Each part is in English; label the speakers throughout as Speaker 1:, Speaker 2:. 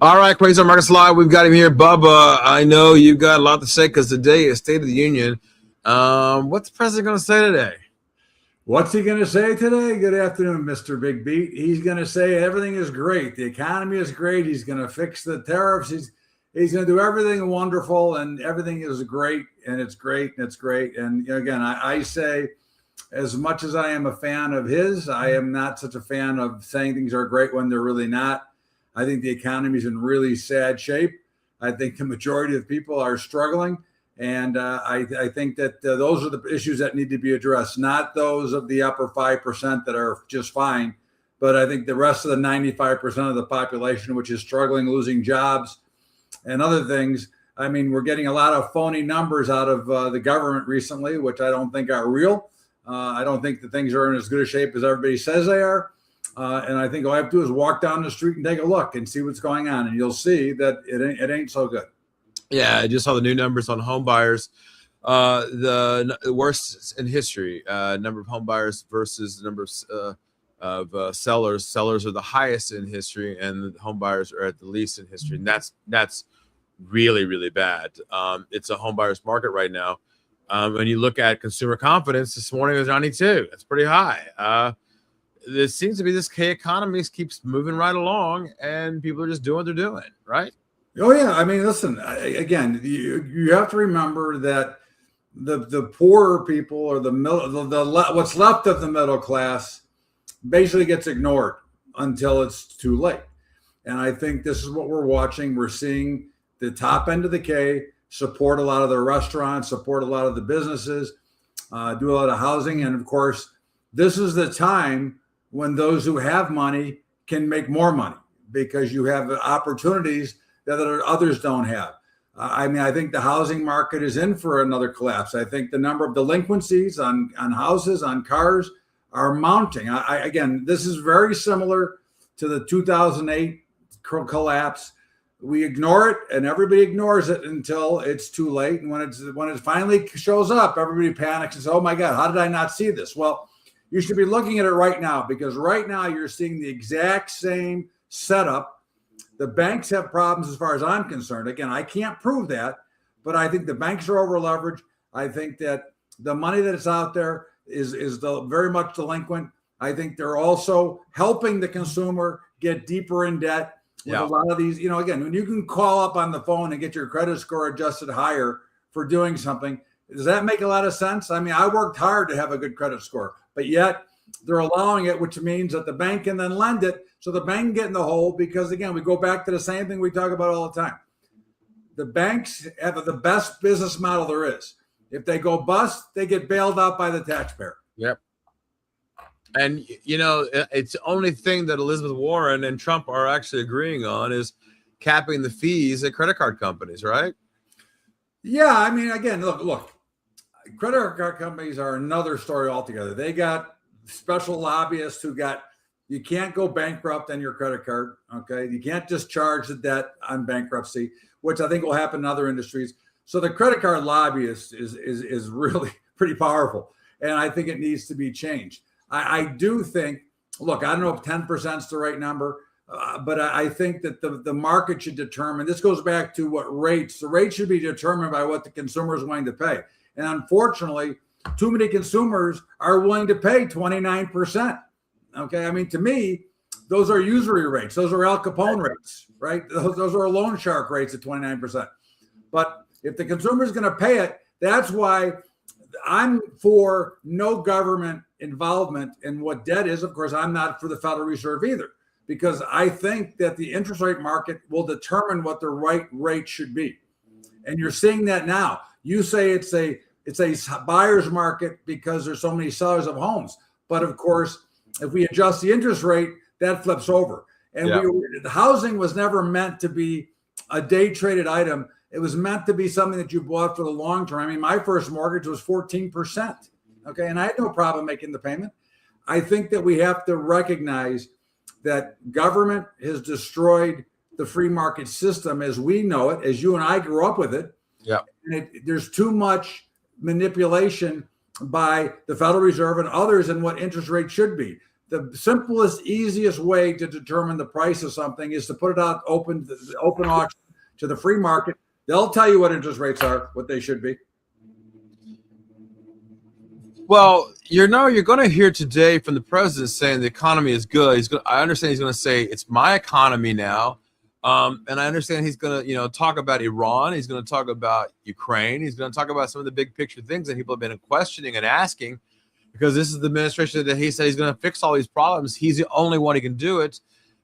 Speaker 1: All right, Crazy Markets Live. We've got him here, Bubba. I know you got a lot to say because today is State of the Union. What's the president going to say today?
Speaker 2: What's he going to say today? Good afternoon, Mr. Big Beat. He's going to say everything is great. The economy is great. He's going to fix the tariffs. He's going to do everything wonderful, and everything is great, and it's great, and it's great. And again, I say, as much as I am a fan of his, I am not such a fan of saying things are great when they're really not. I think the economy is in really sad shape. I think the majority of people are struggling. And I think that those are the issues that need to be addressed, not those of the upper 5% that are just fine. But I think the rest of the 95% of the population, which is struggling, losing jobs and other things. I mean, we're getting a lot of phony numbers out of the government recently, which I don't think are real. I don't think that things are in as good a shape as everybody says they are. And I think all I have to do is walk down the street and take a look and see what's going on. And you'll see that it ain't so good.
Speaker 1: Yeah, I just saw the new numbers on home buyers. The worst in history. Number of home buyers versus the number of sellers. Sellers are the highest in history, and the home buyers are at the least in history. And that's really, really bad. It's a home buyer's market right now. When you look at consumer confidence, this morning was 92. That's pretty high. There seems to be this economy keeps moving right along, and people are just doing what they're doing, right?
Speaker 2: Oh yeah, I mean, listen. Again, you have to remember that the poorer people or the what's left of the middle class basically gets ignored until it's too late. And I think this is what we're watching. We're seeing the top end of the K support a lot of the restaurants, support a lot of the businesses, do a lot of housing, and of course, this is the time when those who have money can make more money because you have opportunities that others don't have. I mean, I think the housing market is in for another collapse. I think the number of delinquencies on houses, on cars are mounting. Again, this is very similar to the 2008 collapse. We ignore it, and everybody ignores it until it's too late. And when it finally shows up, everybody panics and says, "Oh my God, how did I not see this?" Well, you should be looking at it right now because right now you're seeing the exact same setup. The banks have problems as far as I'm concerned. Again, I can't prove that, but I think the banks are over leveraged. I think that the money that is out there is very much delinquent. I think they're also helping the consumer get deeper in debt with a lot of these. Again, when you can call up on the phone and get your credit score adjusted higher for doing something, does that make a lot of sense? I mean, I worked hard to have a good credit score, but yet they're allowing it, which means that the bank can then lend it. So the bank can get in the hole because, again, we go back to the same thing we talk about all the time. The banks have the best business model there is. If they go bust, they get bailed out by the taxpayer.
Speaker 1: Yep. And, it's the only thing that Elizabeth Warren and Trump are actually agreeing on is capping the fees at credit card companies, right?
Speaker 2: Yeah. I mean, again, look, credit card companies are another story altogether. They got special lobbyists who you can't go bankrupt on your credit card. Okay. You can't discharge the debt on bankruptcy, which I think will happen in other industries. So the credit card lobbyist is really pretty powerful. And I think it needs to be changed. I do think, look, I don't know if 10% is the right number, but I think that the market should determine, this goes back to the rates should be determined by what the consumer is willing to pay. And unfortunately, too many consumers are willing to pay 29%. Okay. I mean, to me, those are usury rates. Those are Al Capone rates, right? Those are loan shark rates at 29%. But if the consumer is going to pay it, that's why I'm for no government involvement in what debt is. Of course, I'm not for the Federal Reserve either, because I think that the interest rate market will determine what the right rate should be. And you're seeing that now. You say it's a buyer's market because there's so many sellers of homes. But of course, if we adjust the interest rate, that flips over. And the housing was never meant to be a day traded item. It was meant to be something that you bought for the long term. I mean, my first mortgage was 14%. Okay. And I had no problem making the payment. I think that we have to recognize that government has destroyed the free market system as we know it, as you and I grew up with it.
Speaker 1: Yeah.
Speaker 2: And there's too much manipulation by the Federal Reserve and others in what interest rates should be. the simplest, easiest way to determine the price of something is to put it out open auction to the free market. They'll tell you what interest rates are, what they should be.
Speaker 1: Well, you're going to hear today from the president saying the economy is good. I understand he's going to say it's my economy now, and I understand he's going to talk about Iran. He's going to talk about Ukraine. He's going to talk about some of the big picture things that people have been questioning and asking, because this is the administration that he said he's going to fix all these problems. He's the only one who can do it,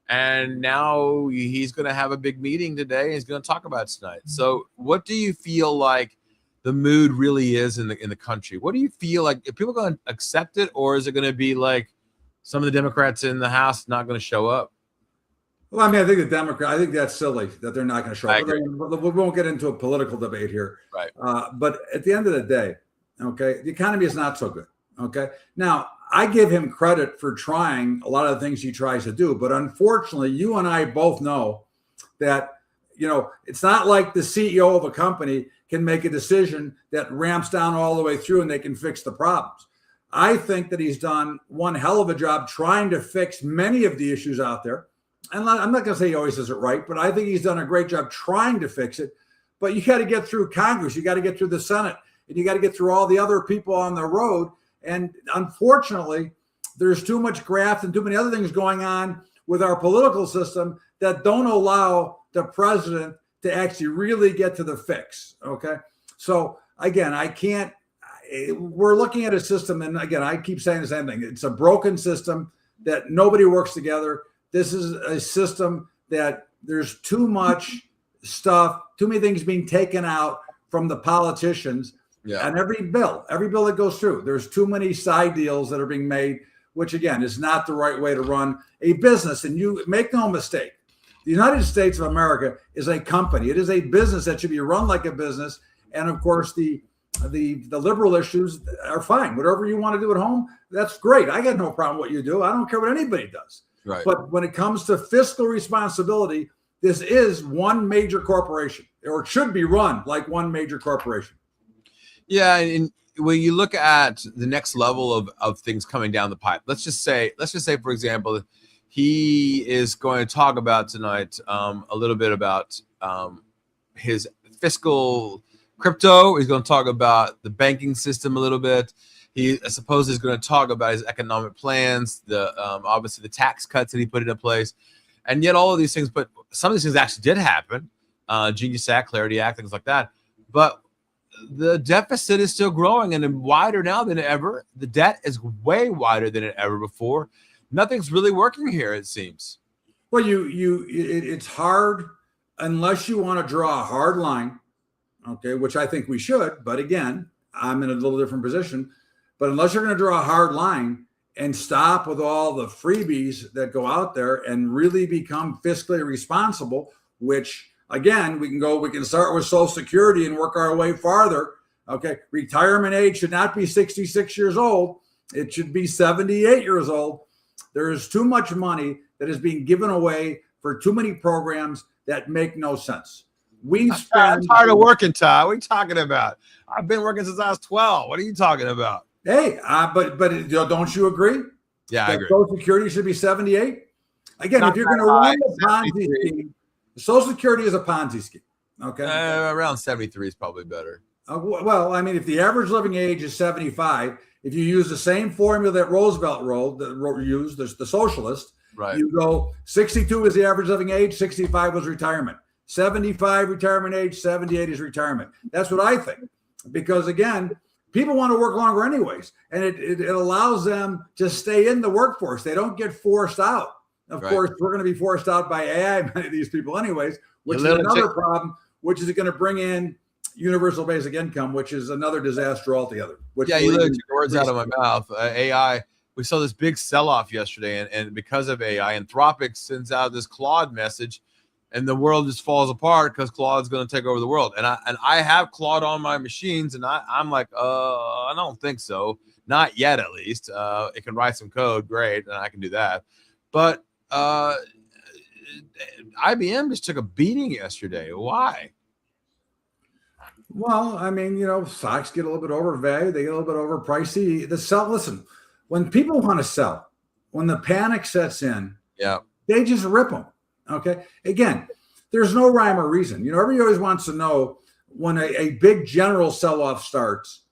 Speaker 1: and now he's going to have a big meeting today. He's going to talk about it tonight. So, what do you feel like the mood really is in the country? What do you feel like? Are people going to accept it, or is it going to be like some of the Democrats in the House not going to show up?
Speaker 2: Well, I mean, I think that's silly that they're not going to show up. We won't get into a political debate here.
Speaker 1: Right.
Speaker 2: But at the end of the day, okay, the economy is not so good. Okay. Now, I give him credit for trying a lot of the things he tries to do. But unfortunately, you and I both know that, it's not like the CEO of a company can make a decision that ramps down all the way through and they can fix the problems. I think that he's done one hell of a job trying to fix many of the issues out there. And I'm not going to say he always does it right, but I think he's done a great job trying to fix it. But you got to get through Congress. You got to get through the Senate, and you got to get through all the other people on the road. And unfortunately, there's too much graft and too many other things going on with our political system that don't allow the president to actually really get to the fix. Okay. So again, we're looking at a system. And again, I keep saying the same thing. It's a broken system that nobody works together. This is a system that there's too much stuff, too many things being taken out from the politicians. Yeah. And every bill that goes through, there's too many side deals that are being made, which again is not the right way to run a business. And you make no mistake, the United States of America is a company. It is a business that should be run like a business. And of course, the liberal issues are fine. Whatever you want to do at home, that's great. I got no problem with what you do. I don't care what anybody does. Right. But when it comes to fiscal responsibility, this is one major corporation, or it should be run like one major corporation.
Speaker 1: Yeah, and when you look at the next level of things coming down the pipe, let's just say, for example, he is going to talk about tonight a little bit about his fiscal crypto. He's going to talk about the banking system a little bit. I suppose he's going to talk about his economic plans, obviously the tax cuts that he put into place, and yet all of these things. But some of these things actually did happen, Genius Act, Clarity Act, things like that. But the deficit is still growing and wider now than ever. The debt is way wider than it ever before. Nothing's really working here, it seems.
Speaker 2: Well, it's hard unless you want to draw a hard line, okay, which I think we should. But again, I'm in a little different position. But unless you're going to draw a hard line and stop with all the freebies that go out there and really become fiscally responsible, which again, we can start with Social Security and work our way farther. Okay. Retirement age should not be 66 years old. It should be 78 years old. There is too much money that is being given away for too many programs that make no sense.
Speaker 1: I'm tired of working, Ty. What are you talking about? I've been working since I was 12. What are you talking about?
Speaker 2: Hey, but don't you agree?
Speaker 1: Yeah, I agree.
Speaker 2: Social Security should be 78. Again, if you're going to run a Ponzi scheme, Social Security is a Ponzi scheme. Okay,
Speaker 1: around 73 is probably better.
Speaker 2: Well, I mean, if the average living age is 75, if you use the same formula that Roosevelt used, the socialist, right? You go 62 is the average living age, 65 was retirement, 75 retirement age, 78 is retirement. That's what I think, because again, people want to work longer anyways, and it allows them to stay in the workforce. They don't get forced out. Of course, we're going to be forced out by AI, many of these people anyways, which is another problem, which is going to bring in universal basic income, which is another disaster altogether.
Speaker 1: Yeah, you literally took the words out of my mouth. AI, we saw this big sell-off yesterday, and because of AI, Anthropic sends out this Claude message, and the world just falls apart because Claude's going to take over the world. And I have Claude on my machines, and I'm like, I don't think so. Not yet, at least. It can write some code, great, and I can do that. But IBM just took a beating yesterday. Why?
Speaker 2: Well, I mean, stocks get a little bit overvalued. They get a little bit overpricey. Listen, when people want to sell, when the panic sets in,
Speaker 1: Yeah.
Speaker 2: they just rip them. Okay. Again, there's no rhyme or reason. Everybody always wants to know when a big general sell-off starts,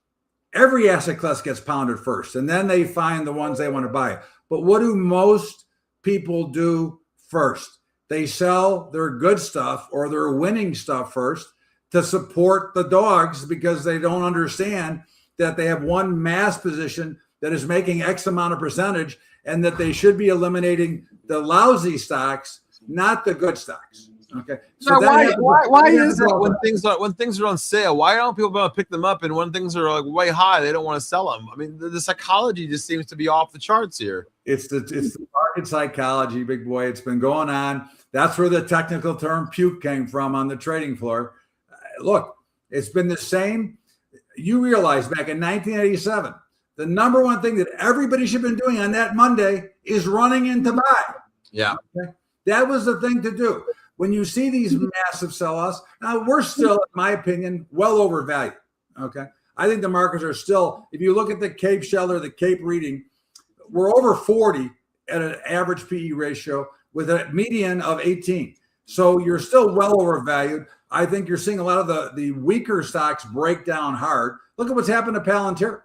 Speaker 2: every asset class gets pounded first, and then they find the ones they want to buy. But what do most people do first? They sell their good stuff or their winning stuff first to support the dogs, because they don't understand that they have one mass position that is making X amount of percentage, and that they should be eliminating the lousy stocks, not the good stocks. Okay.
Speaker 1: So why is it when things are on sale, why don't people want to pick them up, and when things are like way high, they don't want to sell them? I mean, the psychology just seems to be off the charts here.
Speaker 2: It's the market psychology, big boy. It's been going on. That's where the technical term puke came from on the trading floor. Look, it's been the same. You realize back in 1987, the number one thing that everybody should have been doing on that Monday is running in to buy.
Speaker 1: Yeah.
Speaker 2: Okay? That was the thing to do. When you see these massive sell-offs, now we're still, in my opinion, well overvalued. Okay. I think the markets are still, if you look at the Cape Scheller, the Cape reading, we're over 40 at an average PE ratio with a median of 18. So you're still well overvalued. I think you're seeing a lot of the weaker stocks break down hard. Look at what's happened to Palantir.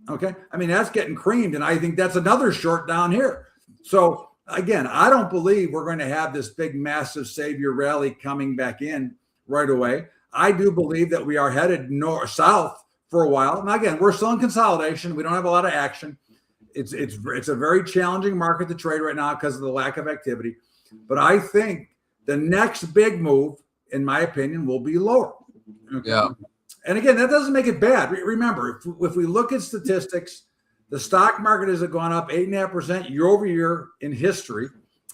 Speaker 2: Okay. I mean, that's getting creamed, and I think that's another short down here. So again, I don't believe we're going to have this big, massive savior rally coming back in right away. I do believe that we are headed south for a while. Now, again, we're still in consolidation. We don't have a lot of action. It's a very challenging market to trade right now because of the lack of activity. But I think the next big move, in my opinion, will be lower. Okay?
Speaker 1: Yeah.
Speaker 2: And again, that doesn't make it bad. Remember, if we look at statistics, the stock market has gone up 8.5% year over year in history,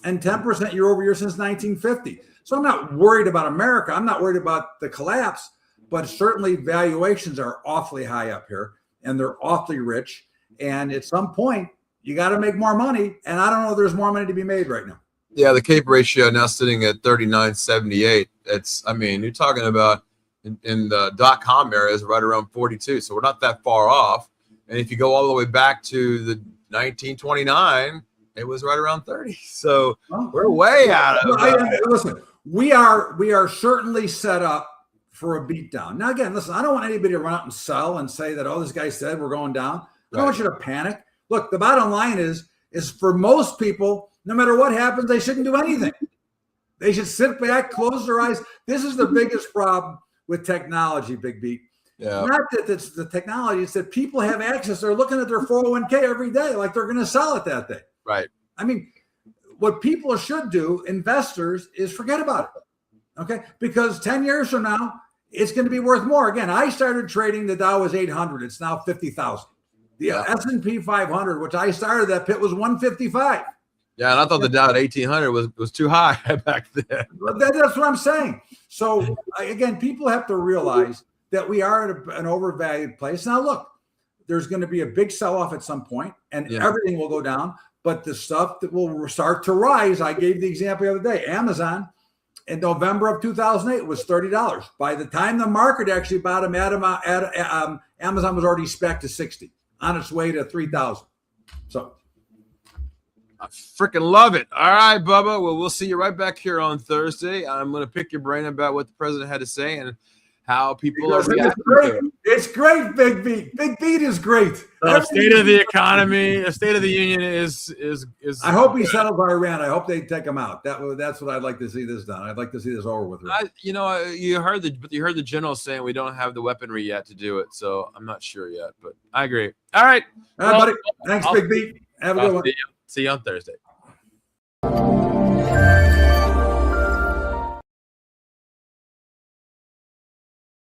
Speaker 2: and 10% year over year since 1950. So I'm not worried about America. I'm not worried about the collapse, but certainly valuations are awfully high up here, and they're awfully rich. And at some point, you got to make more money. And I don't know if there's more money to be made right now.
Speaker 1: Yeah, the Cape ratio now sitting at 39.78. It's, I mean, you're talking about in the .com area is right around 42. So we're not that far off. And if you go all the way back to the 1929, it was right around 30. So we're way out of
Speaker 2: listen, we are certainly set up for a beatdown. Now, again, listen, I don't want anybody to run out and sell and say that, oh, this guy said we're going down. I don't want you to panic. Look, the bottom line is for most people, no matter what happens, they shouldn't do anything. They should sit back, close their eyes. This is the biggest problem with technology, Big Beat. Yeah. Not that it's the technology, it's that people have access. They're looking at their 401k every day like they're going to sell it that day.
Speaker 1: Right.
Speaker 2: I mean, what people should do, investors, is forget about it. Okay? Because 10 years from now, it's going to be worth more. Again, I started trading, the Dow was 800. It's now 50,000. The S&P 500, which I started that pit, was 155.
Speaker 1: Yeah, and I thought the Dow at 1,800 was too high back then.
Speaker 2: That's what I'm saying. So, again, people have to realize that we are at an overvalued place. Now, look, there's going to be a big sell-off at some point, and everything will go down. But the stuff that will start to rise, I gave the example the other day, Amazon in November of 2008 was $30. By the time the market actually bottomed out, Amazon was already spec'd to 60, on its way to 3,000. So
Speaker 1: I freaking love it. All right, Bubba. Well, we'll see you right back here on Thursday. I'm going to pick your brain about what the president had to say and how people are reacting.
Speaker 2: It's great, Big Beat. Big Beat is great.
Speaker 1: The state of the economy, the State of the Union is.
Speaker 2: I hope he settles Iran. I hope they take him out. That's what I'd like to see this done. I'd like to see this over with.
Speaker 1: You heard the general saying we don't have the weaponry yet to do it, so I'm not sure yet. But I agree. All right,
Speaker 2: buddy. Thanks, Big Beat. Have a good one.
Speaker 1: See you on Thursday.